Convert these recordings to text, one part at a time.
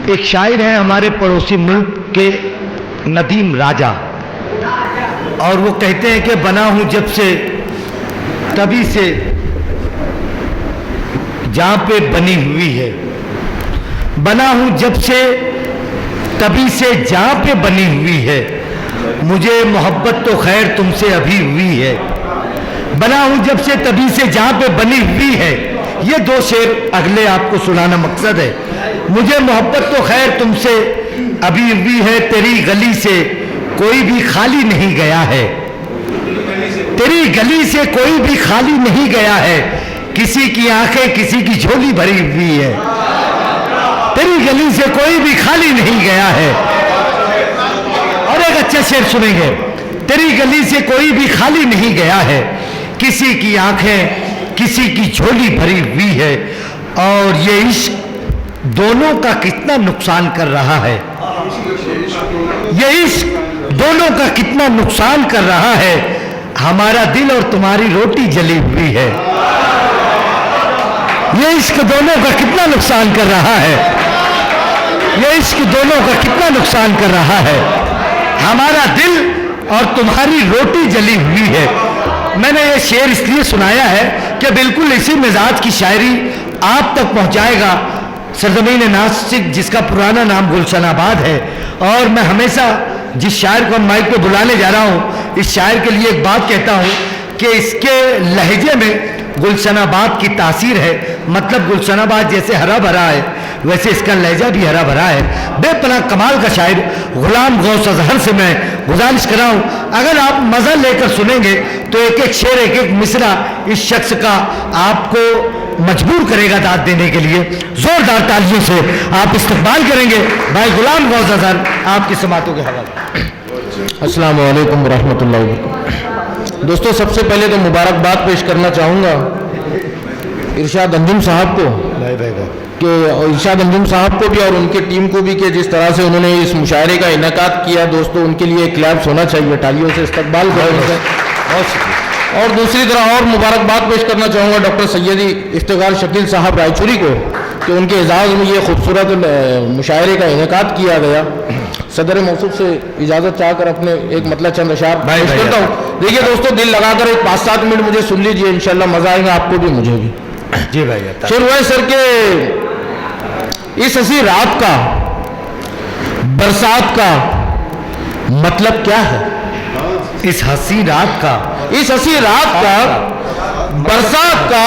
एक शायर हैं हमारे पड़ोसी मुल्क के नदीम राजा, और वो कहते हैं कि बना हूं जब से तभी से जहां पे बनी हुई है, बना हूं जब से तभी से जहां पे बनी हुई है, मुझे मोहब्बत तो खैर तुमसे अभी हुई है। बना हूं जब से तभी से जहां पे बनी हुई है, ये दो शेर अगले आपको सुनाना मकसद है। मुझे मोहब्बत तो खैर तुमसे अभी हुई है, तेरी गली से कोई भी खाली नहीं गया है, तेरी गली से कोई भी खाली नहीं गया है, किसी की आंखें किसी की झोली भरी हुई है, तेरी गली से कोई भी खाली नहीं गया है। और एक अच्छा शेर सुनेंगे, तेरी गली से कोई भी खाली नहीं गया है, किसी की आंखें किसी की झोली भरी हुई है। और ये इश्क दोनों का कितना नुकसान कर रहा है, ये इश्क दोनों का कितना नुकसान कर रहा है, हमारा दिल और तुम्हारी रोटी जली हुई है। ये इश्क दोनों का कितना नुकसान कर रहा है, ये इश्क दोनों का कितना नुकसान कर रहा है, हमारा दिल और तुम्हारी रोटी जली हुई है। मैंने ये शेर इसलिए सुनाया है कि बिल्कुल इसी मिजाज की शायरी आप तक पहुंचाएगा सरजमीन नासिक, जिसका पुराना नाम गुलशनाबाद है। और मैं हमेशा जिस शायर को माइक पे बुलाने जा रहा हूँ, इस शायर के लिए एक बात कहता हूँ कि इसके लहजे में गुलशनाबाद की तासीर है। मतलब गुलशनाबाद जैसे हरा भरा है, वैसे इसका लहजा भी हरा भरा है। बेपनाह कमाल का शायर गुलाम गौस अजहर से मैं गुजारिश कर रहा हूँ, अगर आप मज़ा लेकर सुनेंगे तो एक एक शेर एक एक मिसरा इस शख्स का आपको मजबूर करेगा दाद देने के लिए। जोरदार तालियों से आप इस्तकबाल करेंगे भाई गुलाम गौस अजहर, आपकी समातों के हवाले। अस्सलाम वालेकुम रहमतुल्लाहि व बरकातहू। दोस्तों, सबसे पहले तो मुबारकबाद पेश करना चाहूँगा इरशाद अंजुम साहब को, कि इरशाद अंजुम साहब को भी और उनके टीम को भी, कि जिस तरह से उन्होंने इस मुशायरे का इनेकाद किया। दोस्तों, उनके लिए क्लैप्स होना चाहिए, तालियों से इस्तकबाल करेंगे। और दूसरी तरह और मुबारकबाद पेश करना चाहूँगा डॉक्टर सैयदी इफ्तिखार शकील साहब रायचूरी को, कि उनके एजाज़ में ये खूबसूरत मुशायरे का इनेकाद किया गया। सदर मौसूफ से इजाज़त चाहकर अपने एक मतलब चंद अशार पेश करता हूँ। देखिए दोस्तों, दिल लगाकर एक 5-7 मिनट मुझे सुन लीजिए, इंशाल्लाह मज़ा आएगा आपको भी मुझे भी। जी भाई। शेर हुआ सर के इस हंसी रात का बरसात का मतलब क्या है, इस हंसी रात का, इस हंसी रात का बरसात का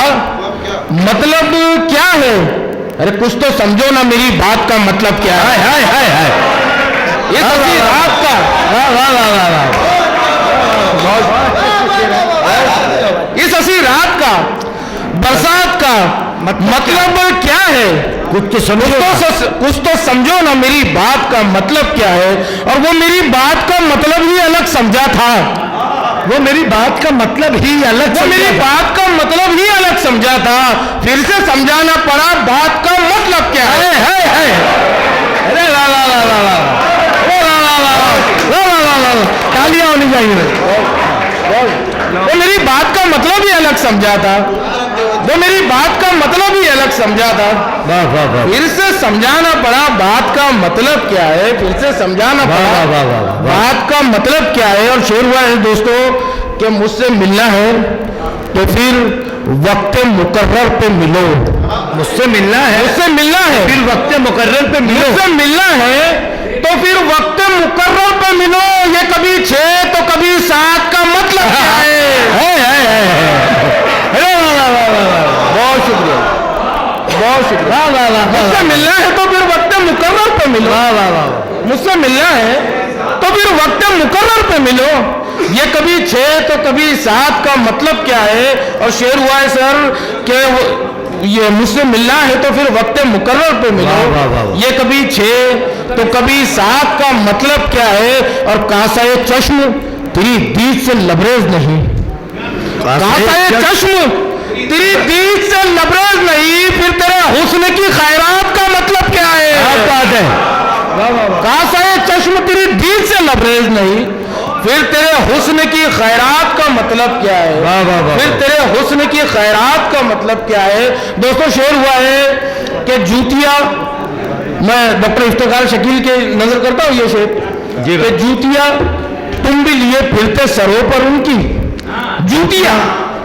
मतलब क्या है। अरे कुछ तो समझो ना, मेरी बात का मतलब क्या है। हाय हाय हाय, इस हंसी रात का, इस हंसी रात का बरसात का मतलब क्या है। कुछ तो समझो, कुछ तो समझो ना, मेरी बात का मतलब क्या है। और वो मेरी बात का मतलब ही अलग समझा था, वो मेरी बात का मतलब ही अलग, वो मेरी बात का मतलब ही अलग समझा था, फिर से समझाना पड़ा बात का मतलब क्या है। अरे ला ला ला ला ला तालियां होनी चाहिए। वो मेरी बात का मतलब ही अलग समझा था, वो मेरी बात का मतलब ही अलग समझा था, फिर से समझाना पड़ा बात का मतलब क्या है, फिर से समझाना पड़ा बात का मतलब क्या है। और शेर हुआ है दोस्तों कि मुझसे मिलना है तो फिर वक्त मुकर्रर पे मिलो, मुझसे मिलना है, मुझसे मिलना है फिर वक्त मुकर्रर पे मिलो, मुझसे मिलना है तो फिर वक्त मुकर्रर पे मिलो। ये कभी 6 तो कभी 7 का मतलब क्या है। बहुत शुक्रिया, बहुत शुक्रिया। मुझसे मिलना है तो फिर वक्त मुकर्रर पे मिलो, मुझसे मिलना है तो फिर वक्त मुकर्रर पे मिलो। ये कभी 6 तो कभी 7 का मतलब क्या है। और शेर हुआ है सर कि ये मुझसे मिलना है तो फिर वक्त मुकर्रर पे मिलो। ये कभी 6 तो कभी 7 का मतलब क्या है। और कासाए चश्म तेरी दीद से लबरेज नहीं, कासाए चश्म तेरी दीद से लबरेज नहीं, फिर तेरे हुस्न की खैरात का मतलब क्या है। बात है, कासाए चश्म तेरी दीद से लबरेज नहीं, फिर तेरे हुस्न की खैरात का मतलब क्या है। वाह वाह वाह, फिर तेरे हुस्न की खैरात का मतलब क्या है। दोस्तों, शेर हुआ है कि जूतियां मैं डॉक्टर इफ्तिखार शकील के नजर करता हूँ ये शेर जी कि जूतियां तुम भी लिए फिरते सरों पर उनकी, जूतियां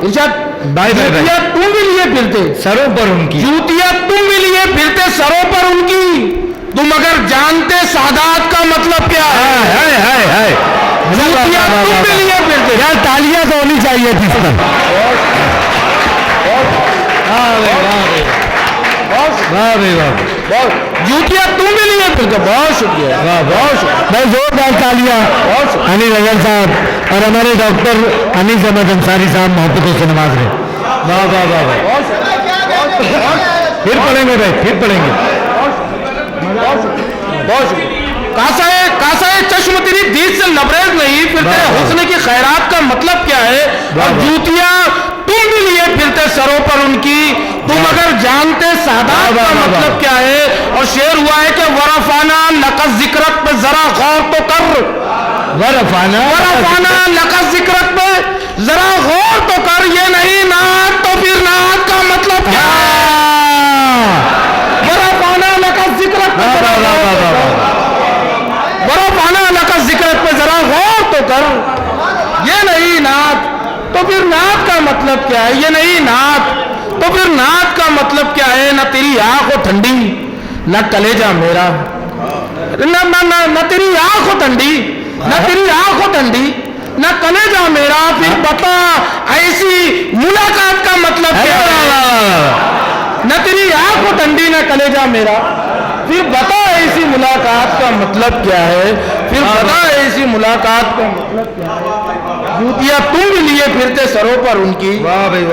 इरशाद जूतियां तुम भी लिए फिरते सरों पर उनकी, जूतियां तुम भी लिए फिरते सरों पर उनकी, तुम अगर जानते सादात का मतलब क्या है। जूतियां तुम भी लिए फिरते। यार तालियां तो होनी चाहिए थी इस पर। वाह भाई वाह, जूतियां तुम भी लिए फिरते। बहुत शुक्रिया, वाह बहुत शुक्रिया भाई, जोरदार तालियां अनिल अजहर साहब और हमारे डॉक्टर अनीस अहमद अंसारी साहब मोहब्बतों से नवाज रहे। वाह वाह वाह वाह, फिर पढ़ेंगे भाई, फिर पढ़ेंगे। कासाए चश्म तेरी दीद से लबरेज नहीं, फिर तेरे हुस्न की खैरात का मतलब क्या है। और जूतियां तुम भी लिए फिरते सरों पर उनकी, तुम अगर जानते सादात का मतलब क्या है। और शेर हुआ है कि वरफाना लक़द ज़िक्रत पे जरा गौर तो कर, वरफाना लक़द ज़िक्रत पे जरा गौर तो कर, ये नहीं नात तो फिर नात का मतलब क्या है। वरफाना लक़द ज़िक्रत पे जिक्र पे जरा गौर तो कर, ये नहीं नात तो फिर नात का मतलब क्या है। ये नहीं नात तो फिर नात का मतलब क्या है। न तेरी आंख हो ठंडी न कलेजा मेरा, न तेरी आंख हो ठंडी, न तेरी आंख हो ठंडी न कलेजा मेरा, फिर बता ऐसी मुलाकात का मतलब क्या है। न तेरी आंख हो ठंडी न कलेजा मेरा, फिर बता ऐसी मुलाकात का मतलब क्या है। फिर बता ऐसी मुलाकात का मतलब क्या है। जूतियां तुम भी लिए फिरते सरों पर उनकी,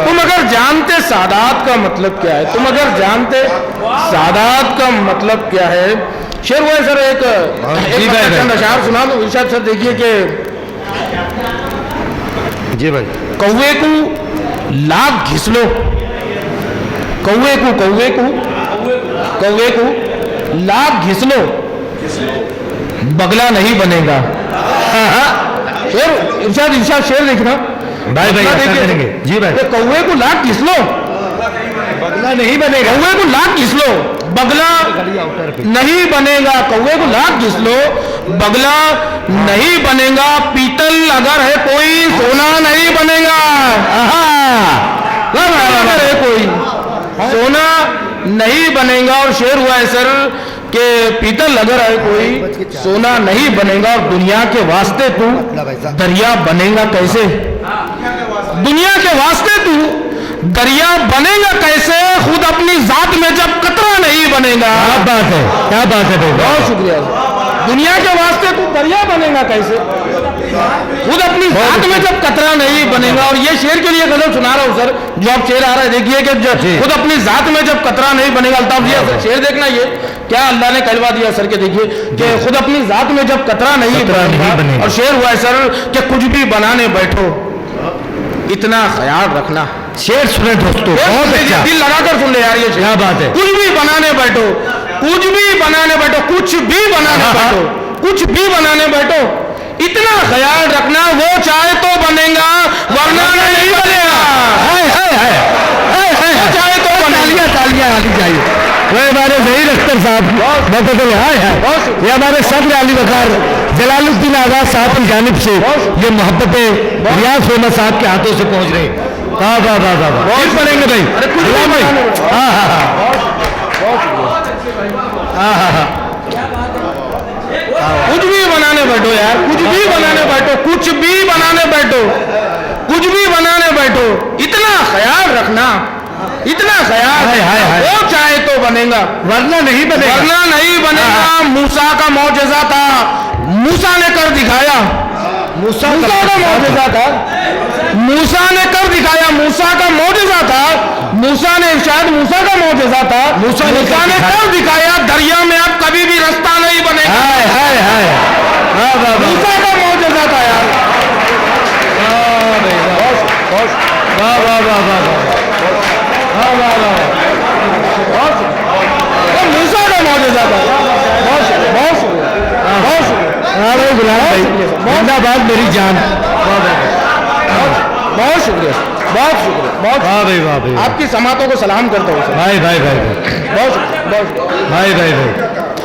तुम अगर जानते सादात का मतलब क्या है। तुम अगर जानते सादात का मतलब क्या है। शेर हुआ है सर, एक चंद अशार सुना दो इरशाद सर। देखिए कि जी भाई, कौवे को लाख घिस लो, कौवे को लाख घिस लो, बगला नहीं बनेगा। शेर इरशाद शेर देखना भाई भाई ऐसा करेंगे जी भाई। कौवे को लाख घिस लो, बगला नहीं बनेगा। कौवे को लाख घिस लो, बगला नहीं बनेगा। कौवे को लाख घिस लो, बगला नहीं बनेगा। पीतल अगर है कोई सोना नहीं बनेगा। अगर है कोई सोना नहीं बनेगा। और शेर हुआ है सर कि पीतल अगर है कोई सोना नहीं बनेगा। और दुनिया के वास्ते तू दरिया बनेगा कैसे। दुनिया के वास्ते तू दरिया बनेगा कैसे, खुद अपनी जात में जब कतरा नहीं बनेगा। क्या बात है, क्या बात है भाई, बहुत शुक्रिया। दुनिया के वास्ते तू दरिया बनेगा कैसे, खुद अपनी जात में जब कतरा नहीं बनेगा। और ये शेर के लिए गजल सुना रहा हूँ सर, जो आप शेर आ रहा है देखिए कि खुद अपनी जात में जब कतरा नहीं बनेगा। अल्ताफ जी शेर देखना, ये क्या अल्लाह ने कहलवा दिया सर के। देखिए कि खुद अपनी जात में जब कतरा नहीं बनेगा। और शेर हुआ है सर कि कुछ भी बनाने बैठो इतना ख्याल रखना। शेर सुने दोस्तों, बहुत अच्छा, दिल लगाकर सुन ले यार ये क्या बात है। कुछ भी बनाने बैठो, कुछ भी बनाने बैठो, कुछ भी बनाने बैठो, कुछ भी बनाने बैठो, इतना ख्याल रखना वो चाहे तो बनेगा वरना नहीं बनेगा। चाहे तो तालियां तालियां आनी चाहिए। वह हमारे ज़हीर अख्तर साहब ये हमारे सदर अली वकार जलालुद्दीन आज़ाद साहब की जानिब से ये मोहब्बतें रियाज फेमस साहब के हाथों से पहुंच रही। वाह वाह वाह वाह वाह, बहुत पढ़ेंगे भाई। हाँ हाँ हाँ हाँ हाँ हाँ, कुछ भी बनाने बैठो यार, कुछ भी बनाने बैठो, कुछ भी बनाने बैठो, कुछ भी बनाने बैठो, इतना ख्याल रखना, इतना ख्याल। वो चाहे तो बनेगा वरना नहीं बनेगा, वरना नहीं बनेगा। मूसा का मौजज़ा था, मूसा ने कर दिखाया। मूसा का मौजज़ा था, मूसा ने कर दिखाया। मूसा का मौजज़ा था, मूसा ने इरशाद मूसा का मौजज़ा था, मूसा ने कर दिखाया। दरिया में अब कभी भी रास्ता नहीं बनेगा। मूसा का मौजज़ा था यार। वाह वाह वाह वाह मूसा का मौजज़ा था। बहुत शुक्रिया, बहुत शुक्रिया, बहुत शुक्रिया। गुलाम भाई जिंदाबाद मेरी जान। बहुत शुक्रिया। बहुत शुक्रिया, बहुत वाह भाई वाह भाई, आपकी समातों को सलाम करता हूँ सर। भाई भाई भाई भाई, बहुत शुक्रिया, बहुत शुक्रिया। भाई भाई भाई,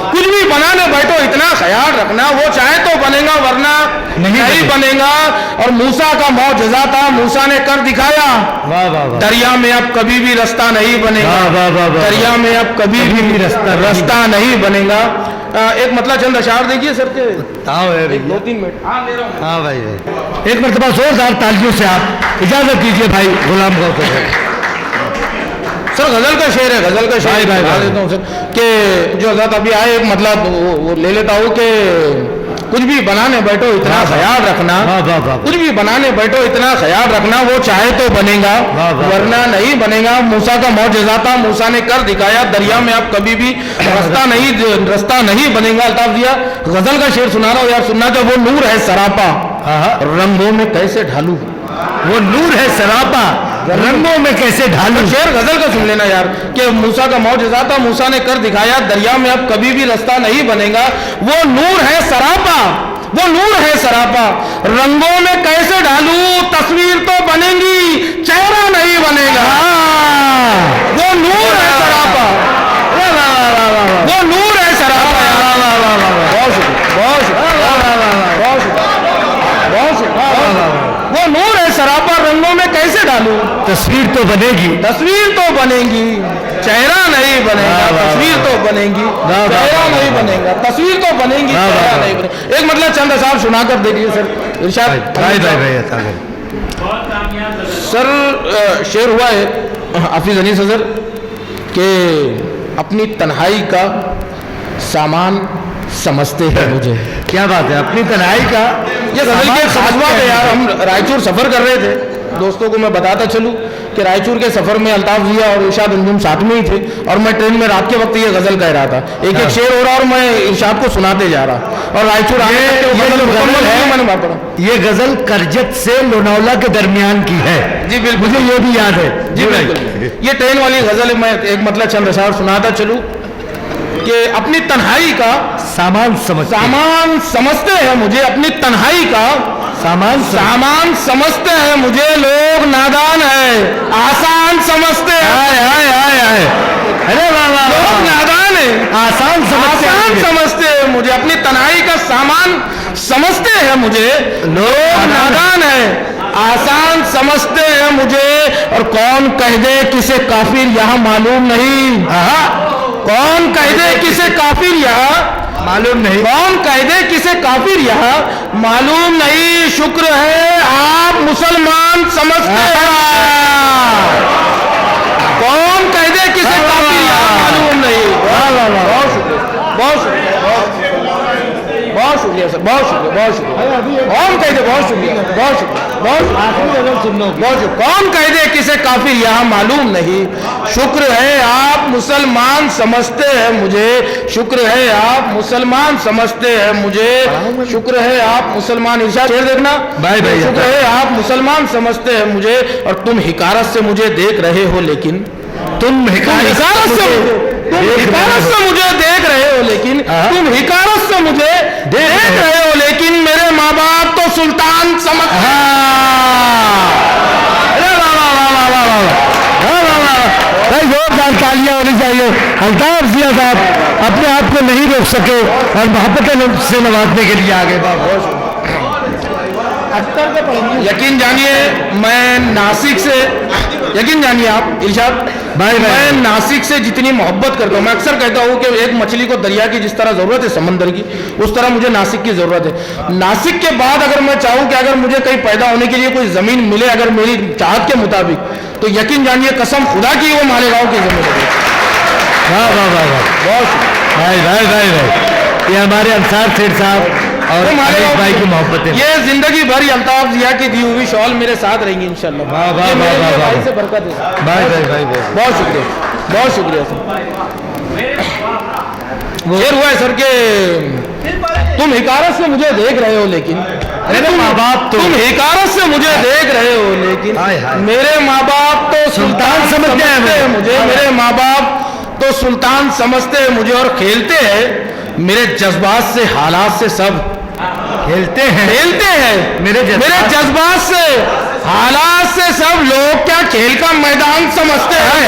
कुछ भी बनाने बैठो इतना ख्याल रखना, वो चाहे तो बनेगा वरना नहीं बनेगा। और मूसा का मौजज़ा था, मूसा ने कर दिखाया। वाह वाह वाह, दरिया में अब कभी भी रास्ता नहीं बनेगा, वाह वाह वाह वाह, दरिया में अब कभी भी रास्ता नहीं बनेगा। एक मतलब चंद अशार देखिए सर के, हाँ भाई, 2-3 मिनट। हाँ ले रहा हूँ। हाँ भाई भाई, एक मरतबा जोरदार तालियों से आप इजाजत दीजिए भाई गुलाम गौहर भाई। सर गजल का शेर है, गजल का शेर भाई, बता देता हूँ सर कि जो हजरत अभी आए, एक मतलब वो ले लेता हूँ कि कुछ भी बनाने बैठो इतना ख्याल रखना, वाह वाह वाह, कुछ भी बनाने बैठो इतना ख्याल रखना, वो चाहे तो बनेगा वाह वाह, वरना नहीं बनेगा। मूसा का मौजज़ा था, मूसा ने कर दिखाया, दरिया में अब कभी भी रास्ता नहीं बनेगा। अल्ताफ दिया गजल का शेर सुना रहा हूँ यार, सुनना। जो वो नूर है सरापा, रंगों में कैसे ढालू, वो नूर है सरापा, रंगों में कैसे ढालू। शेर गजल का सुन लेना यार कि मूसा का मौजज़ा था, मूसा ने कर दिखाया, दरिया में अब कभी भी रास्ता नहीं बनेगा। वो नूर है सरापा, वो नूर है सरापा, रंगों में कैसे ढालू, तस्वीर तो बनेगी चेहरा नहीं बनेगा। वो नूर है सरापा, वो नूर है सरापा। बहुत शुक्रिया, बहुत शुक्रिया, बहुत शुक्रिया, बहुत शुक्रिया। वो नूर है सरापा, रंगों में कैसे डालू, तस्वीर तो बनेगी, तस्वीर तो बनेगी चेहरा नहीं बनेगा, तस्वीर तो बनेगी चेहरा नहीं बनेगा, तस्वीर तो बनेगी चेहरा नहीं बनेगा। एक मतलब चंद साहब सुनाकर देखिए सर इरशाद। भाई भाई भाई, सर शेर हुआ है हाफिज अनीस सर के अपनी तन्हाई का सामान समझते हैं मुझे। क्या बात है, अपनी तन्हाई का ये गजल के खास बात है यार। हम रायचूर सफर कर रहे थे, दोस्तों को मैं बताता चलूं कि रायचूर के सफर में अल्ताफ जिया और इरशाद अंजुम साथ में ही थे, और मैं ट्रेन में रात के वक्त ये गजल कह रहा था। एक एक शेर हो रहा और मैं इरशाद को सुनाते जा रहा, और रायचूर ये गजल करजत से लोनावला के दरमियान की है। जी बिल्कुल, मुझे ये भी याद है जी बिल्कुल। ये ट्रेन वाली गजल मैं एक मतलब चंद अशार सुनाता चलूं कि अपनी तन्हाई का सामान समझते हैं मुझे, अपनी तन्हाई का सामान समझते हैं मुझे, लोग नादान है आसान समझते हैं। अरे वाह वाह, लोग नादान है आसान समझते हैं मुझे, अपनी तन्हाई का सामान समझते हैं मुझे, लोग नादान है आसान समझते हैं मुझे। और कौन कह दे किसे काफिर यहाँ मालूम नहीं, कौन कह दे किसे काफिर यहाँ मालूम नहीं, कौन कह दे किसे काफिर यहाँ मालूम नहीं। शुक्र है आप मुसलमान समझते हैं, कौन कह दे किसे काफिर यहाँ मालूम नहीं। बहुत शुक्रिया, बहुत शुक्रिया, बहुत शुक्रिया सर, बहुत शुक्रिया, बहुत शुक्रिया। कौन कह दे, बहुत शुक्रिया, बहुत शुक्रिया, बहुत कौन कह दे किसे काफिर यहाँ मालूम नहीं। शुक्र है आप मुसलमान समझते हैं मुझे, शुक्र है आप मुसलमान समझते हैं मुझे, शुक्र है आप मुसलमान। इरशाद शेर देखना भाई भाई, शुक्र है आप मुसलमान समझते हैं मुझे, और तुम हिकारत से मुझे देख रहे हो, लेकिन तुम हिकारत से मुझे देख रहे हो, लेकिन तुम हिकारत से मुझे देख रहे हो, लेकिन मेरे माँ बाप तो सुल्तान समझ। जोरदार तालियां होनी चाहिए। अल्ताफ जिया साहब अपने आप को नहीं रोक सके और मोहब्बत से नवाजने के लिए आगे। यकीन जानिए मैं नासिक से, यकीन जानिए आप इरशाद भाई मैं नासिक से जितनी मोहब्बत करता हूँ, मैं अक्सर कहता हूँ कि एक मछली को दरिया की जिस तरह ज़रूरत है समंदर की, उस तरह मुझे नासिक की ज़रूरत है। नासिक के बाद अगर मैं चाहूँ कि अगर मुझे कहीं पैदा होने के लिए कोई ज़मीन मिले अगर मेरी चाहत के मुताबिक, तो यकीन जानिए कसम खुदा की वो मालेगांव की ज़मीन है। वाह वाह वाह वाह, बहुत भाई भाई भाई भाई, ये हमारे अंसार सेठ साहब और भाई की मोहब्बत है। ये जिंदगी भर अल्ताफ जिया की दी हुई शॉल मेरे साथ रहेंगी इंशाल्लाह। वाह वाह वाह वाह, से बरकत है भाई भाई भाई, बहुत शुक्रिया, बहुत शुक्रिया सर। ये हुआ है सर के तुम हिकारत से मुझे देख रहे हो, लेकिन मेरे माँ बाप तो तुम हिकारत से मुझे देख रहे हो, लेकिन मेरे माँ बाप तो सुल्तान समझते हैं मुझे, मेरे माँ बाप तो सुल्तान समझते हैं मुझे, और खेलते हैं मेरे जज्बात से, हालात से, सब खेलते हैं मेरे जज्बात से, हालात से सब लोग क्या खेल का मैदान समझते हैं।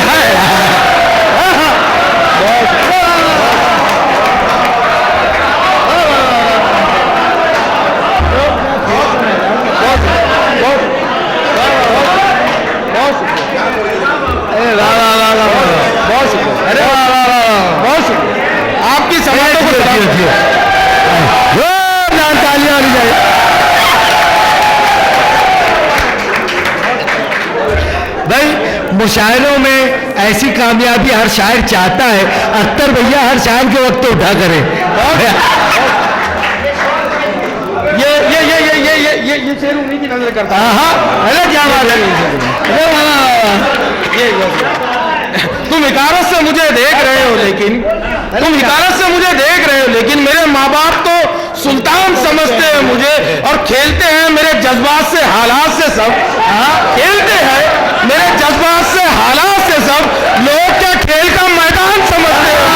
आपकी समाजों को तालियां होनी चाहिए। भाई मुशायरों में ऐसी कामयाबी हर शायर चाहता है। अख्तर भैया हर शायर के वक्त तो उठा करें। ये शेर उन्हीं की नजर करता है। अरे क्या बात है। तुम हिकारत से मुझे देख रहे हो लेकिन मेरे माँ बाप तो सुल्तान समझते हैं मुझे और खेलते हैं मेरे जज्बात से हालात से सब। खेलते हैं मेरे जज्बात से हालात से सब लोग क्या खेल का मैदान समझते हैं।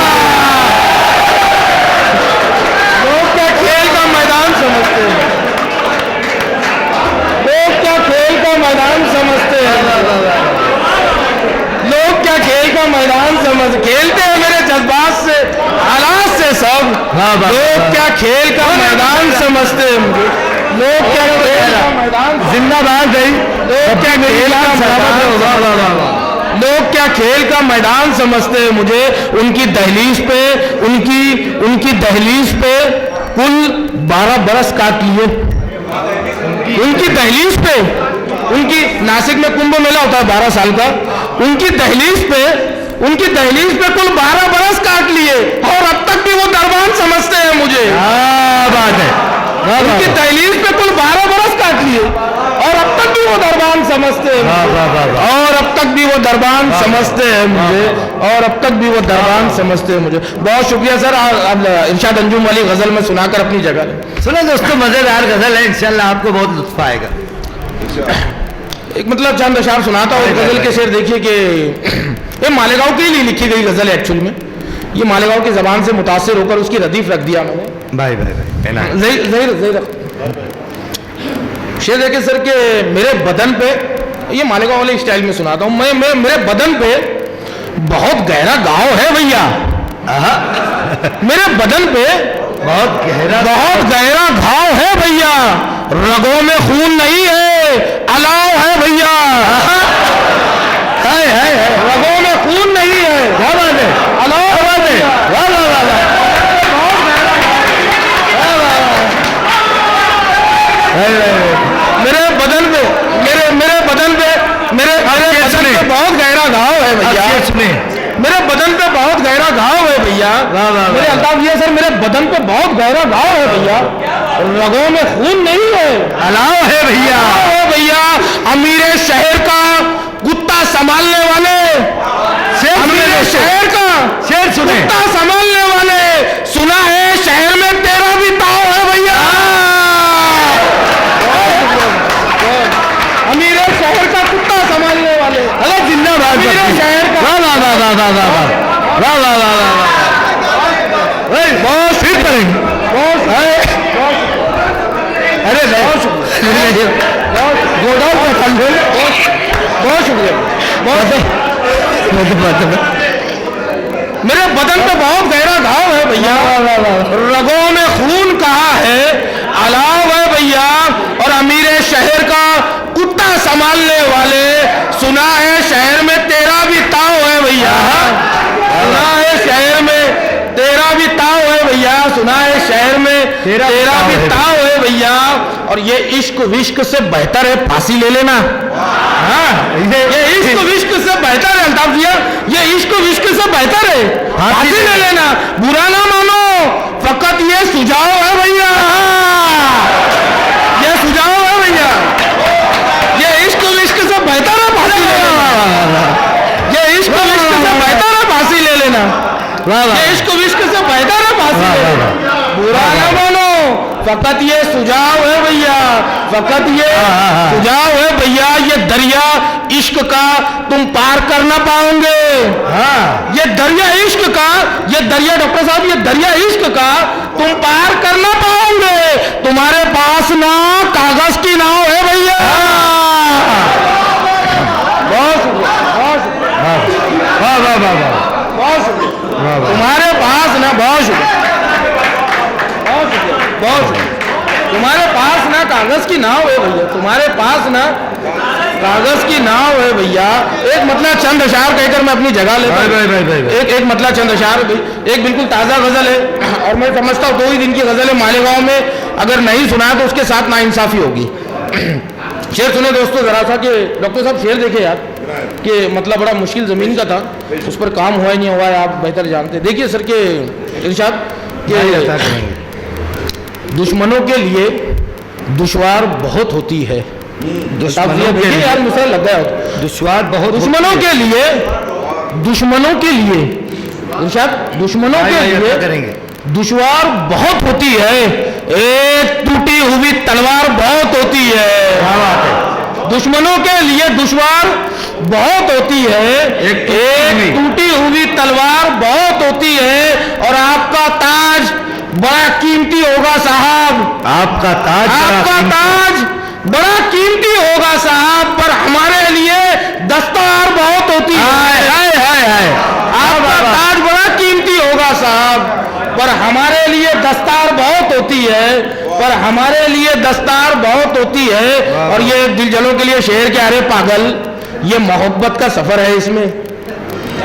लोग क्या खेल का मैदान समझते हैं। लोग क्या खेल का मैदान समझते हैं। लोग क्या खेल का मैदान खेलते हैं मेरे जज्बात से हालात से सब। लोग क्या खेल का मैदान समझते हैं मुझे। लोग क्या खेल का मैदान जिंदाबाद भाई। लोग क्या खेल का मैदान लोग क्या खेल का मैदान समझते हैं मुझे। उनकी दहलीज पे कुल 12 बरस काट लिए। उनकी दहलीज पे नासिक में कुंभ मेला होता है 12 साल का। उनकी दहलीज पे कुल 12 बरस काट लिए और अब तक भी वो दरबान समझते हैं मुझे। बात है। उनकी दहलीज पे कुल 12 बरस काट लिए और अब तक भी वो दरबान समझते हैं और अब तक भी वो दरबान समझते हैं मुझे और अब तक भी वो दरबान समझते हैं मुझे। बहुत शुक्रिया सर। इरशाद अंजुम वाली गजल में सुनाकर अपनी जगह। सुनो दोस्तों, मजेदार गजल है, इंशाल्लाह आपको बहुत लुत्फ आएगा। एक मतलब चंद अशार सुनाता हूँ। गजल के शेर देखिए कि ये मालेगांव के लिए लिखी गई गजल है। एक्चुअली में ये मालेगांव की जबान से मुतासिर होकर उसकी रदीफ रख दिया मैंने। भाई शेर देखिए सर के मेरे बदन पे, ये मालेगांव वाले स्टाइल में सुनाता हूँ मैं। मेरे बदन पे बहुत गहरा घाव है भैया। मेरे बदन पे बहुत गहरा घाव है भैया। रगों में खून नहीं है, अलाव है भैया। रगों में खून नहीं है, अलाव है। मेरे बदन पे बहुत गहरा घाव है भैया। मेरे बदन पे बहुत गहरा घाव है भैया। मेरे अल्ताफ ये सर, मेरे बदन पे बहुत गहरा घाव है भैया। रगों में खून नहीं है, अलाव है भैया। अमीर शहर का कुत्ता संभालने वाले, अमीर शहर का शेर सुने। कुत्ता संभालने वाले, सुना है शहर में तेरा भी ताव है भैया। अमीर शहर का कुत्ता संभालने वाले। अरे जिंदाबाद। अमीर शहर का बहुत फिर करेंगे। अरे गोडाउन का कंट्रोल। बहुत शुक्रिया। मेरे बदन पे बहुत गहरा घाव है भैया। रगों में खून कहाँ है, अलाव है भैया। और अमीर शहर का कुत्ता संभालने वाले, सुना है शहर में तेरा भी ताव है भैया। सुना है शहर में तेरा भी ताव है भैया। सुना है शहर में तेरा भी ताव है भैया। और ये इश्क विश्क से बेहतर है फांसी ले लेना। ये इश्क विश्क से बेहतर है अल्ताफ भैया। ये इश्क विश्क से बेहतर है फांसी ले लेना। बुरा ना मानो, फकत ये सुझाव है भैया। ये सुझाव है भैया। ये इश्क विश्क से बेहतर है फांसी ले लेना। ये इश्क विश्क से बेहतर है फांसी ले लेना। ये इश्क विश्क से बेहतर है फांसी ले लेना। बुरा ना मानो, फकत ये सुझाव है भैया। फकत ये सुझाव है भैया। ये दरिया इश्क का तुम पार कर ना पाओगे। ये दरिया इश्क का, ये दरिया डॉक्टर साहब, ये दरिया इश्क का तुम पार कर ना पाओगे। तुम्हारे पास ना कागज की नाव है भैया। कागज की नाव है भैया, तुम्हारे पास ना कागज की नाव है भैया। एक मतलब चंद अशार कहकर मैं अपनी जगह लेता हूं। एक मतलब चंद अशार, एक बिल्कुल ताजा गजल है और मैं समझता हूँ 2 ही दिन की गजल है, मालेगांव में अगर नहीं सुना तो उसके साथ नाइंसाफी होगी। शेर सुने दोस्तों जरा सा, कि डॉक्टर साहब शेर देखे यार, कि मतलब बड़ा मुश्किल ज़मीन का था, उस पर काम हुआ ही नहीं हुआ है, आप बेहतर जानते। देखिए सर के इरशाद के दुश्मनों के लिए दुश्वार बहुत होती है। दुश्मनों के लिए यार मुझे लग गया दुश्वार बहुत, दुश्मनों के लिए, दुश्मनों के लिए इरशाद, दुश्मनों के लिए करेंगे दुश्वार बहुत होती है, एक टूटी हुई तलवार बहुत होती है। दुश्मनों के लिए दुश्वार बहुत होती है, एक टूटी हुई तलवार बहुत होती है, और आपका ताज बड़ा कीमती होगा साहब, आपका ताज बड़ा कीमती होगा साहब, पर हमारे लिए दस्तार बहुत होती है। आपका ताज बड़ा कीमती होगा साहब, पर हमारे लिए दस्तार बहुत होती है, पर हमारे लिए दस्तार बहुत होती है। और ये दिलजलों के लिए शेर के, अरे पागल ये मोहब्बत का सफर है इसमें,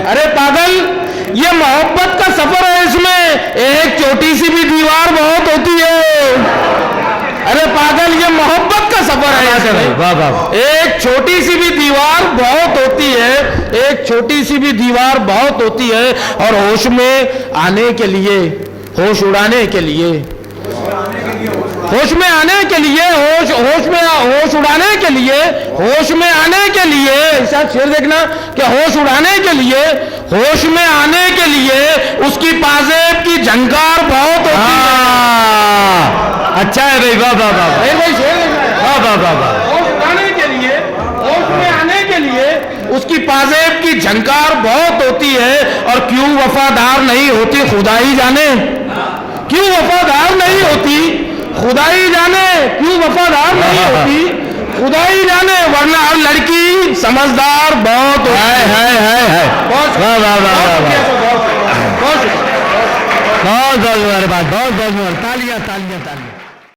अरे पागल ये मोहब्बत का सफर है इसमें, एक छोटी सी भी दीवार बहुत होती है। अरे पागल ये मोहब्बत का सफर है इसमें, एक छोटी सी भी दीवार बहुत होती है, एक छोटी सी भी दीवार बहुत होती है। और होश में आने के लिए, होश उड़ाने के लिए, होश में आने के लिए, होश उड़ाने के लिए, होश में आने के लिए, ऐसा शेर देखना कि होश उड़ाने के लिए, होश में आने के लिए उसकी पाजेब की झंकार बहुत होती है। अच्छा है भाई, वाह वाह वाह भाई शेर वाह वाह वाह वाह। होश उड़ाने के लिए, होश में आने के लिए उसकी पाजेब की झंकार बहुत होती है। और क्यों वफादार नहीं होती खुदा ही जाने, क्यों वफादार नहीं होती खुदा ही जाने, क्यों वफादार नहीं होती खुदा ही जाने, वरना हर लड़की समझदार बहुत है। बहुत वाह वाह वाह वाह बहुत बहुत बहुत बहुत बहुत तालियां तालियां तालियां।